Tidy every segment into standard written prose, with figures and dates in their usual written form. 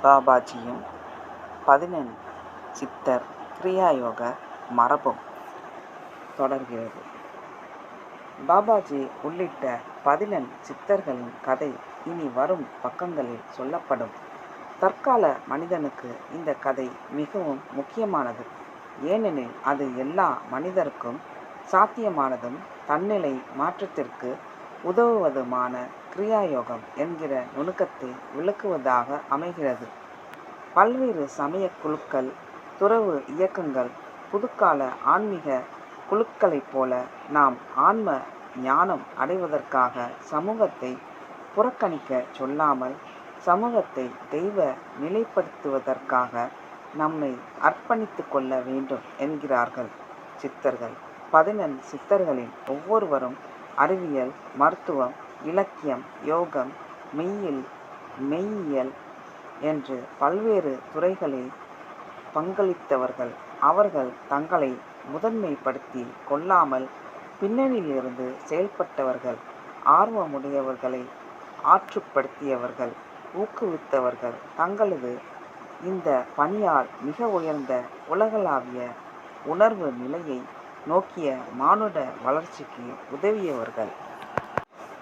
பாபாஜியும் 11 சித்தர் கிரியாயோக மரபும் தொடர்கிறது. பாபாஜி உள்ளிட்ட 11 சித்தர்களின் கதை இனி வரும் பக்கங்களில் சொல்லப்படும். தற்கால மனிதனுக்கு இந்த கதை மிகவும் முக்கியமானது. ஏனெனில் அது எல்லா மனிதருக்கும் சாத்தியமானதும் தன்னிலை மாற்றத்திற்கு உதவுவதுமான கிரியாயோகம் என்கிற நுணுக்கத்தை விளக்குவதாக அமைகிறது. பல்வேறு சமய குழுக்கள், துறவு இயக்கங்கள், புதுக்கால ஆன்மீக குழுக்களைப் போல நாம் ஆன்ம ஞானம் அடைவதற்காக சமூகத்தை புறக்கணிக்க சொல்லாமல், சமூகத்தை தெய்வ நிலைப்படுத்துவதற்காக நம்மை அர்ப்பணித்து கொள்ள வேண்டும் என்கிறார்கள் சித்தர்கள். 11 சித்தர்களின் ஒவ்வொருவரும் அறிவியல், மருத்துவம், இலக்கியம், யோகம், மெய்யியல் என்று பல்வேறு துறைகளில் பங்களித்தவர்கள். அவர்கள் தங்களை முதன்மைப்படுத்தி கொள்ளாமல் பின்னணியிலிருந்து செயல்பட்டவர்கள். ஆர்வமுடையவர்களை ஆற்றுப்படுத்தியவர்கள், ஊக்குவித்தவர்கள். தங்களது இந்த பணியால் மிக உயர்ந்த உலகளாவிய உணர்வு நிலையை நோக்கிய மானுட வளர்ச்சிக்கு உதவியவர்கள்.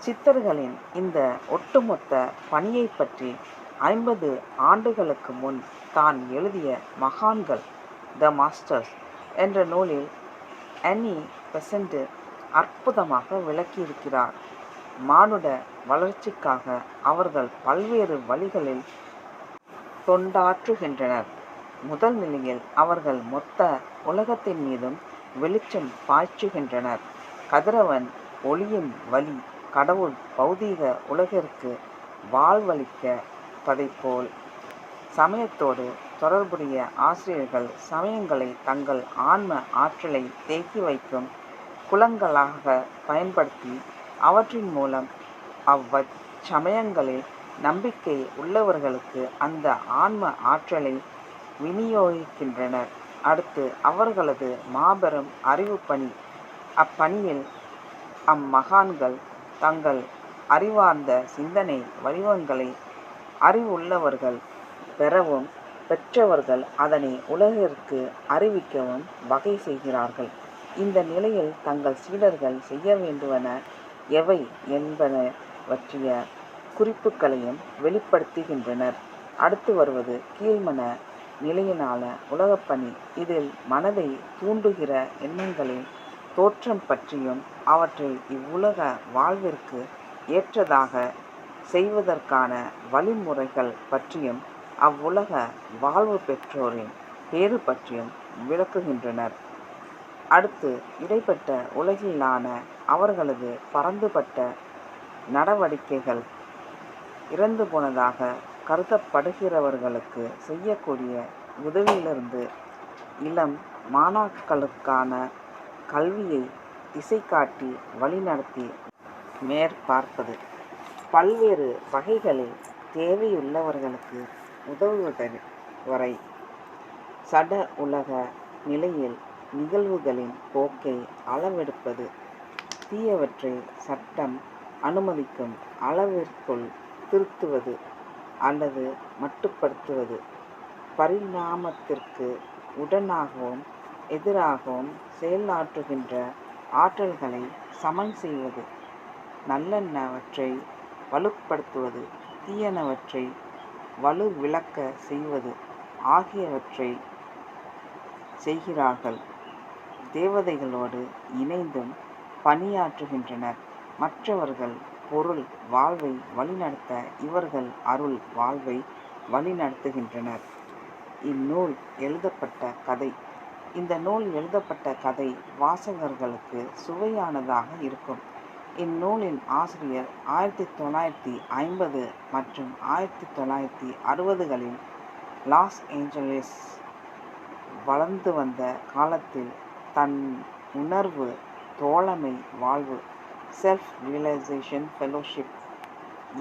சித்தர்களின் இந்த ஒட்டுமொத்த பணியை பற்றி 50 ஆண்டுகளுக்கு முன் தான் எழுதிய மகான்கள் த மாஸ்டர்ஸ் என்ற நூலில் அன்னி பெசன்ட் அற்புதமாக விளக்கியிருக்கிறார். மானுட வளர்ச்சிக்காக அவர்கள் பல்வேறு வழிகளில் தொண்டாற்றுகின்றனர். முதல் நிலையில் அவர்கள் மொத்த உலகத்தின் மீதும் வெளிச்சம் பாய்ச்சுகின்றனர். கதிரவன் ஒளியின் வழி கடவுள் பௌதீக உலகிற்கு வாழ்வளிப்பதைப்போல் சமயத்தோடு தொடர்புடைய ஆசிரியர்கள் சமயங்களை தங்கள் ஆன்ம ஆற்றலை தேக்கி வைக்கும் குளங்களாக பயன்படுத்தி அவற்றின் மூலம் அவ்வச்சமயங்களில் நம்பிக்கை உள்ளவர்களுக்கு அந்த ஆன்ம ஆற்றலை விநியோகிக்கின்றனர். அடுத்து அவர்களது மாபெரும் அறிவு பணி. அப்பணியில் அம்மகான்கள் தங்கள் அறிவார்ந்த சிந்தனை வடிவங்களை அறிவுள்ளவர்கள் பெறவும், பெற்றவர்கள் அதனை உலகிற்கு அறிவிக்கவும் வகை செய்கிறார்கள். இந்த நிலையில் தங்கள் சீடர்கள் செய்ய வேண்டுவன எவை என்பனவற்றிய குறிப்புகளையும் வெளிப்படுத்துகின்றனர். அடுத்து வருவது கீழ்மன நிலையினால உலகப்பணி. இதில் மனதை தூண்டுகிற எண்ணங்களின் தோற்றம் பற்றியும் அவற்றை இவ்வுலக வாழ்விற்கு ஏற்றதாக செய்வதற்கான வழிமுறைகள் பற்றியும் அவ்வுலக வாழ்வு பெற்றோரின் பேறு பற்றியும் விளக்குகின்றனர். அடுத்து இடைப்பட்ட உலகிலான அவர்களது பரந்துபட்ட நடவடிக்கைகள் இறந்து போனதாக கருதப்படுகிறவர்களுக்கு செய்யக்கூடிய உதவியிலிருந்து இளம் மாணாக்கருக்கான கல்வியை திசை காட்டி வழிநடத்தி மேற்பார்ப்பது, பல்வேறு வகைகளில் தேவையுள்ளவர்களுக்கு உதவுவது வரை சட உலக நிலையில் நிகழ்வுகளின் போக்கை அளவெடுப்பது, தீயவற்றை சட்டம் அனுமதிக்கும் அளவிற்குள் திருத்துவது அல்லது மட்டுப்படுத்துவது, பரிணாமத்திற்கு உடனாகவும் எதிராகவும் செயலாற்றுகின்ற ஆற்றல்களை சமன் செய்வது, நல்லனவற்றை வலுப்படுத்துவது, தீயனவற்றை வலுவிழக்க செய்வது ஆகியவற்றை செய்கிறார்கள். தேவதைகளோடு இணைந்தும் பணியாற்றுகின்றனர். மற்றவர்கள் பொருள் வாழ்வை வழிநடத்த இவர்கள் அருள் வாழ்வை வழிநடத்துகின்றனர். இந்நூல் எழுதப்பட்ட கதை. இந்த நூல் எழுதப்பட்ட கதை வாசகர்களுக்கு சுவையானதாக இருக்கும். இந்நூலின் ஆசிரியர் 1950 மற்றும் 1960களில் லாஸ் ஏஞ்சலிஸ் வளர்ந்து வந்த காலத்தில் தன் உணர்வு தோழமை வாழ்வு செல்ஃப் ரியலைசேஷன் ஃபெலோஷிப்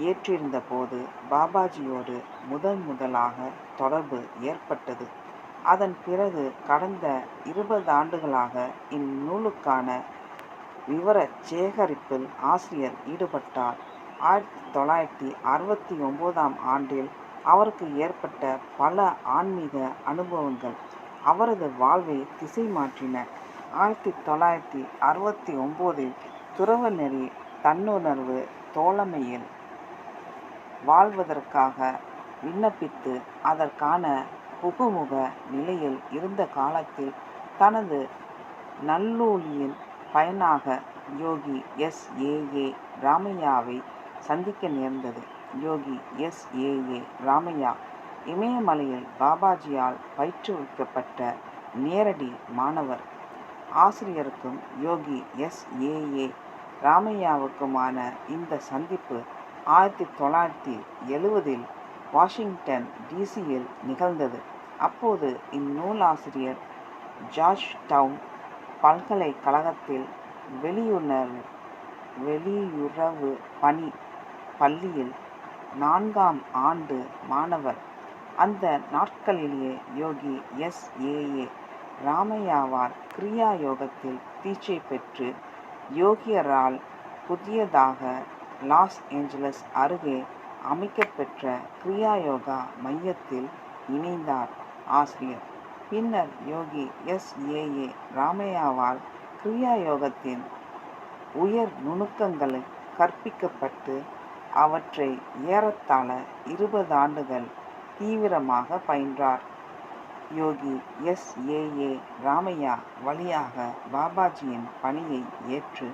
ஏற்றிருந்த போது பாபாஜியோடு முதலாக தொடர்பு ஏற்பட்டது. அதன் பிறகு கடந்த 20 ஆண்டுகளாக இந்நூலுக்கான விவர சேகரிப்பில் ஆசிரியர் ஈடுபட்டார். 1969ஆம் ஆண்டில் அவருக்கு ஏற்பட்ட பல ஆன்மீக அனுபவங்கள் அவரது வாழ்வை திசை மாற்றின. 1969 துறவ நெறி தன்னுணர்வு தோழமையில் வாழ்வதற்காக விண்ணப்பித்து அதற்கான புகுமுக நிலையில் இருந்த காலத்தில் தனது நல்லூழியின் பயனாக யோகி எஸ்.ஏ.ஏ. ராமையாவை சந்திக்க நேர்ந்தது. யோகி எஸ்.ஏ.ஏ. ராமையா இமயமலையில் பாபாஜியால் பயிற்றுவிக்கப்பட்ட நேரடி மாணவர். ஆசிரியருக்கும் யோகி எஸ்.ஏ.ஏ. ராமையாவுக்குமான இந்த சந்திப்பு 1970 வாஷிங்டன் டி.சி.யில் நிகழ்ந்தது. அப்போது இந்நூலாசிரியர் ஜார்ஜ் டவுன் பல்கலைக்கழகத்தில் வெளியுறவு பள்ளியில் 4ஆம் ஆண்டு மாணவர். அந்த நாட்களிலேயே யோகி எஸ்.ஏ.ஏ. ராமையாவால் கிரியா யோகத்தில் தீட்சை பெற்று யோகியரால் புதியதாக லாஸ் ஏஞ்சலஸ் அருகே அமைக்கப்பெற்ற கிரியா யோகா மையத்தில் இணைந்தார் ஆசிரியர். பின்னர் யோகி எஸ்.ஏ.ஏ. ராமையாவால் கிரியா யோகத்தின் உயர் நுணுக்கங்கள் கற்பிக்கப்பட்டு அவற்றை ஏறத்தாழ 20 ஆண்டுகள் தீவிரமாக பயின்றார். யோகி எஸ்.ஏ.ஏ. ராமையா வழியாக பாபாஜியின் பணியை ஏற்று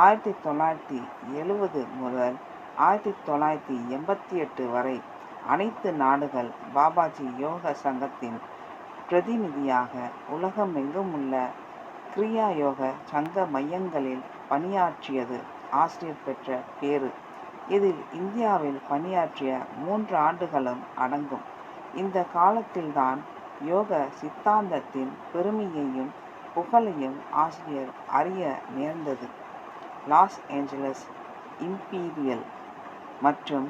1970 முதல் 1988 வரை அனைத்து நாடுகள் பாபாஜி யோக சங்கத்தின் பிரதிநிதியாக உலகமெங்கும் உள்ள கிரியா யோக சங்க மையங்களில் பணியாற்றியது ஆசிரியர் பெற்ற பேறு. இதில் இந்தியாவில் பணியாற்றிய 3 ஆண்டுகளும் அடங்கும். இந்த காலத்தில்தான் யோக சித்தாந்தத்தின் பெருமையையும் புகழையும் ஆசிரியர் அறிய நேர்ந்தது. லாஸ் ஏஞ்சலஸ், இம்பீரியல் மற்றும்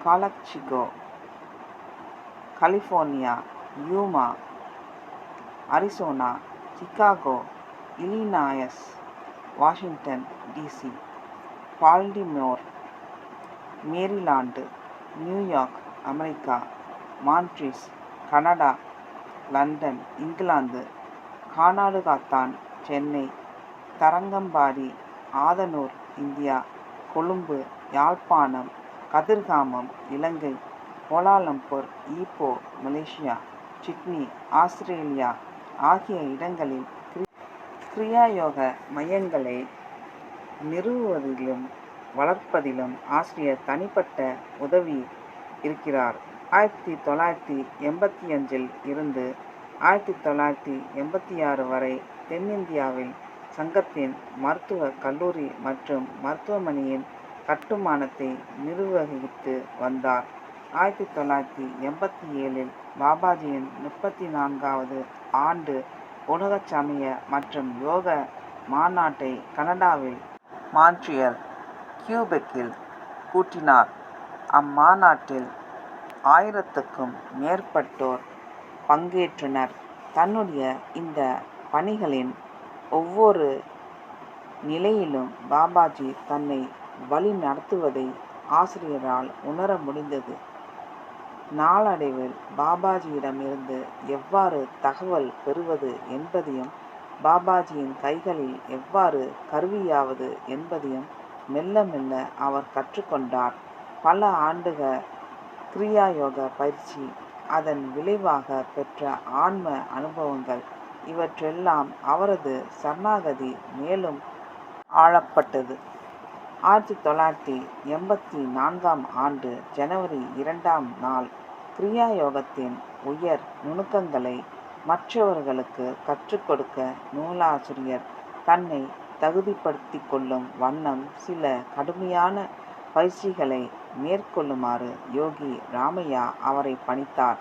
Calexico, California, Yuma, Arizona, Chicago, Illinois, Washington DC., Baltimore, Maryland, New York America, Montreal Canada, London England, Kanadukathan Chennai, Tharangambadi, Athanur India, Colombo, Yazhpanam, Kathirkamam Ilangai, Kuala Lumpur, Ipoh Malaysia, Sydney Australia ஆகிய இடங்களில் கிரியாயோக மையங்களை நிறுவுவதிலும் வளர்ப்பதிலும் ஆசிரியர் தனிப்பட்ட உதவி இருக்கிறார். 1985 இருந்து 1986 வரை தென்னிந்தியாவில் சங்கத்தின் மருத்துவக் கல்லூரி மற்றும் மருத்துவமனையின் கட்டுமானத்தை நிர்வகித்து வந்தார். 1987 பாபாஜியின் 34வது ஆண்டு உலக சமய மற்றும் யோக மாநாட்டை கனடாவில் மான்ட்ரியல், கியூபெக்கில் கூட்டினார். அம்மாநாட்டில் 1000க்கும் மேற்பட்டோர் பங்கேற்றனர். தன்னுடைய இந்த பணிகளின் ஒவ்வொரு நிலையிலும் பாபாஜி தன்னை வழி நடத்துவதை ஆசிரியரால் உணர முடிந்தது. நாளடைவில் பாபாஜியிடமிருந்து எவ்வாறு தகவல் பெறுவது என்பதையும் பாபாஜியின் கைகளில் எவ்வாறு கருவியாவது என்பதையும் மெல்ல மெல்ல அவர் கற்றுக்கொண்டார். பல ஆண்டுக கிரியாயோக பயிற்சி, அதன் விளைவாக பெற்ற ஆன்ம அனுபவங்கள் இவற்றெல்லாம் அவரது சரணாகதி மேலும் ஆழப்பட்டது. 1984ஆம் ஆண்டு ஜனவரி 2ஆம் நாள் கிரியாயோகத்தின் உயர் நுணுக்கங்களை மற்றவர்களுக்கு கற்றுக் கொடுக்க நூலாசிரியர் தன்னை தகுதிப்படுத்தி கொள்ளும் வண்ணம் சில கடுமையான பயிற்சிகளை மேற்கொள்ளுமாறு யோகி ராமையா அவரை பணித்தார்.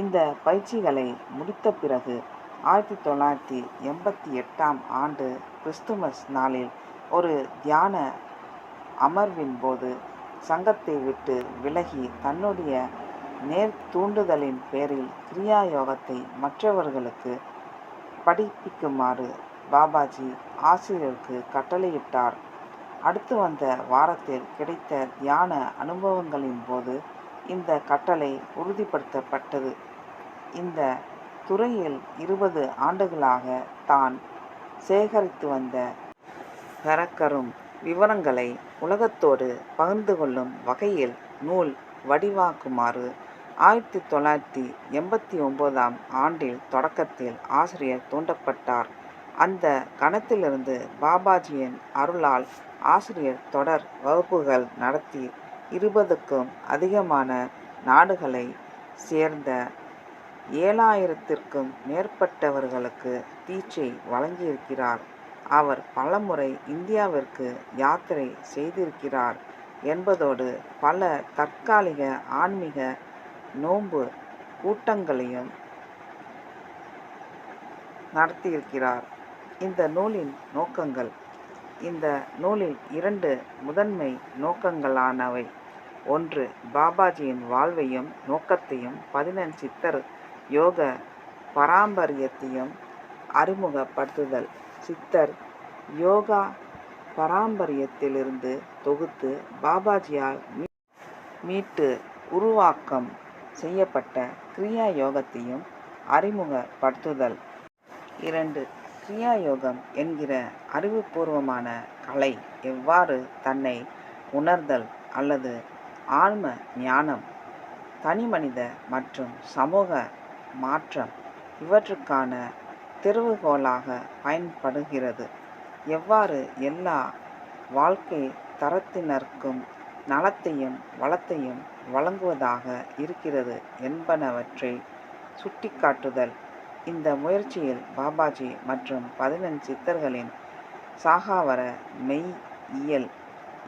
இந்த பயிற்சிகளை முடித்த பிறகு 1988ஆம் ஆண்டு கிறிஸ்துமஸ் நாளில் ஒரு தியான அமர்வின் போது சங்கத்தை விட்டு விலகி தன்னுடைய தூண்டுதலின் பேரில் கிரியாயோகத்தை மற்றவர்களுக்கு படிப்பிக்குமாறு பாபாஜி ஆசிரியருக்கு கட்டளையிட்டார். அடுத்து வந்த வாரத்தில் கிடைத்த தியான அனுபவங்களின் போது இந்த கட்டளை உறுதிப்படுத்தப்பட்டது. இந்த துறையில் 20 ஆண்டுகளாக தான் சேகரித்து வந்த பெறக்கரும் விவரங்களை உலகத்தோடு பகிர்ந்து கொள்ளும் வகையில் நூல் வடிவாக்குமாறு 1989ஆம் ஆண்டில் தொடக்கத்தில் ஆசிரியர் தூண்டப்பட்டார். அந்த கணத்திலிருந்து பாபாஜியின் அருளால் ஆசிரியர் தொடர் வகுப்புகள் நடத்தி 20க்கும் அதிகமான நாடுகளை சேர்ந்த 7000த்திற்கும் மேற்பட்டவர்களுக்கு தீட்சை வழங்கியிருக்கிறார். அவர் பலமுறை இந்தியாவிற்கு யாத்திரை செய்திருக்கிறார் என்பதோடு பல தற்காலிக ஆன்மீக நோன்பு கூட்டங்களையும் நடத்தியிருக்கிறார். இந்த நூலின் நோக்கங்கள். இந்த நூலில் 2 முதன்மை நோக்கங்களானவை. ஒன்று, பாபாஜியின் வாழ்வையும் நோக்கத்தையும் 11 சித்தர் யோக பாரம்பரியத்தையும் அறிமுகப்படுத்துதல். சித்தர் யோகா பாரம்பரியத்திலிருந்து தொகுத்து பாபாஜியால் மீட்டு உருவாக்கம் செய்யப்பட்ட கிரியா யோகத்தையும் அறிமுகப்படுத்துதல். 2. கிரியா யோகம் என்கிற அறிவுபூர்வமான கலை எவ்வாறு தன்னை உணர்தல் அல்லது ஆன்ம ஞானம், தனிமனித மற்றும் சமூக மாற்றம் இவற்றுக்கான திறவுகோலாக பயன்படுகிறது, எவ்வாறு எல்லா வாழ்க்கை தரத்தினருக்கும் நலத்தையும் வளத்தையும் வழங்குவதாக இருக்கிறது என்பனவற்றை சுட்டிக்காட்டுதல். இந்த முயற்சியில் பாபாஜி மற்றும் 11 சித்தர்களின் சாகாவர மெய்யியல்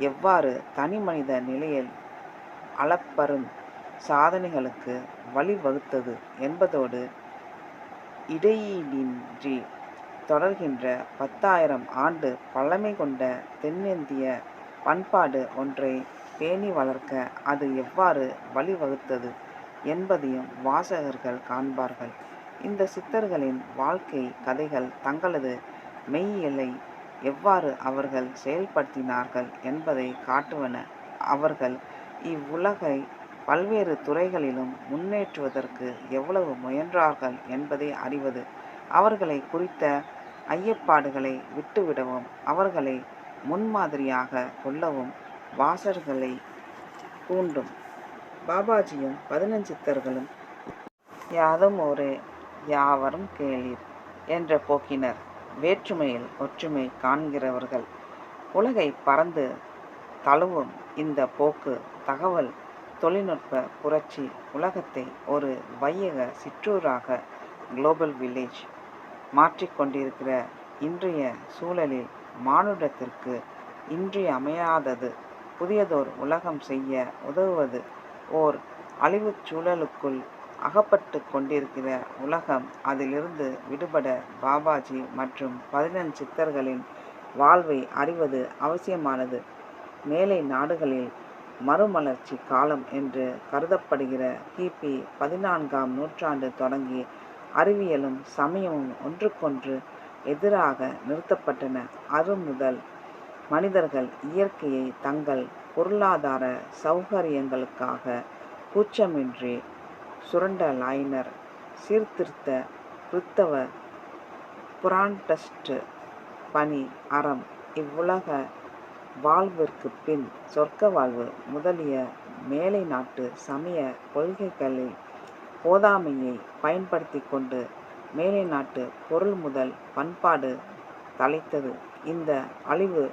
எவ்வாறு தனிமனித நிலையில் அளப்பரும் சாதனைகளுக்கு வழிவகுத்தது என்பதோடு இடையீடின்றி தொடர்கின்ற 10,000 ஆண்டு பழமை கொண்ட தென்னிந்திய பண்பாடு ஒன்றை பேணி வளர்க்க அது எவ்வாறு வழிவகுத்தது என்பதையும் வாசகர்கள் காண்பார்கள். இந்த சித்தர்களின் வாழ்க்கை கதைகள் தங்களது மெய்யியலை எவ்வாறு அவர்கள் செயல்படுத்தினார்கள் என்பதை காட்டுவன. அவர்கள் இவ்வுலகை பல்வேறு துறைகளிலும் முன்னேற்றுவதற்கு எவ்வளவு முயன்றார்கள் என்பதை அறிவது, அவர்களை குறித்த ஐயப்பாடுகளை விட்டுவிடவும் அவர்களை முன்மாதிரியாக கொள்ளவும் வாசகர்களை தூண்டும். பாபாஜியும் 11 சித்தர்களும் யாதும் ஊரே யாவரும் கேளீர் என்ற போக்கினர். வேற்றுமையில் ஒற்றுமை காண்கிறவர்கள். உலகை பறந்து தழுவும் இந்த போக்கு தகவல் தொழில்நுட்ப புரட்சி உலகத்தை ஒரு வையக சிற்றூராக குளோபல் வில்லேஜ் மாற்றிக்கொண்டிருக்கிற இன்றைய சூழலில் மானுடத்திற்கு இன்றியமையாதது. புதியதோர் உலகம் செய்ய உதவுவது. ஓர் அழிவுச் சூழலுக்குள் அகப்பட்டு கொண்டிருக்கிற உலகம் அதிலிருந்து விடுபட பாபாஜி மற்றும் 11 சித்தர்களின் வாழ்வை அறிவது அவசியமானது. மேலை நாடுகளில் மறுமலர்ச்சி காலம் என்று கருதப்படுகிற கிபி 14ஆம் நூற்றாண்டு தொடங்கி அறிவியலும் சமயமும் ஒன்றுக்கொன்று எதிராக நிறுத்தப்பட்டன. அது முதல் மனிதர்கள் இயற்கையை தங்கள் பொருளாதார சௌகரியங்களுக்காக கூச்சமின்றி சுரண்டலாயினர். சீர்திருத்த கிறித்தவ புராண்டஸ்ட் பணி அறம் இவ்வுலக வாழ்விற்கு பின் சொர்க்க வாழ்வு முதலிய மேலை நாட்டு சமய கொள்கைகளில் போதாமையை பயன்படுத்தி கொண்டு மேலை நாட்டு பொருள் முதல் பண்பாடு தலைத்தது. இந்த அழிவு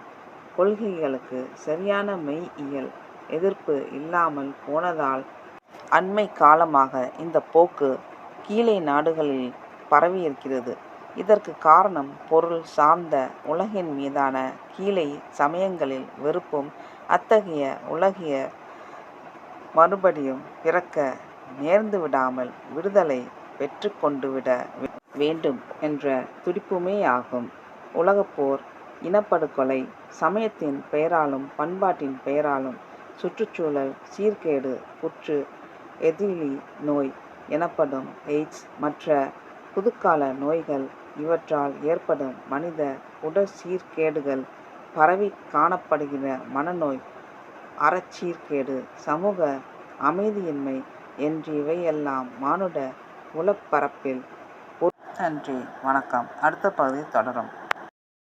கொள்கைகளுக்கு சரியான மெய்யியல் எதிர்ப்பு இல்லாமல் போனதால் அண்மை காலமாக இந்த போக்கு கீழை நாடுகளில் பரவியிருக்கிறது. இதற்கு காரணம் பொருள் சார்ந்த உலகின் மீதான கீழை சமயங்களில் வெறுப்பும் அத்தகைய உலகிய மறுபடியும் பிறக்க நேர்ந்துவிடாமல் விடுதலை பெற்று கொண்டுவிட வேண்டும் என்ற துடிப்புமேயாகும். உலகப்போர், இனப்படுகொலை, சமயத்தின் பெயராலும் பண்பாட்டின் பெயராலும் சுற்றுச்சூழல் சீர்கேடு, புற்று, எதிரி நோய் எனப்படும் எய்ட்ஸ், மற்ற புதுக்கால நோய்கள் இவற்றால் ஏற்படும் மனித உடற்சீர்கேடுகள், பரவி காணப்படுகிற மனநோய், அறச்சீர்கேடு, சமூக அமைதியின்மை என்று இவையெல்லாம் மானுட உலப்பரப்பில். நன்றி, வணக்கம். அடுத்த பகுதி தொடரும்.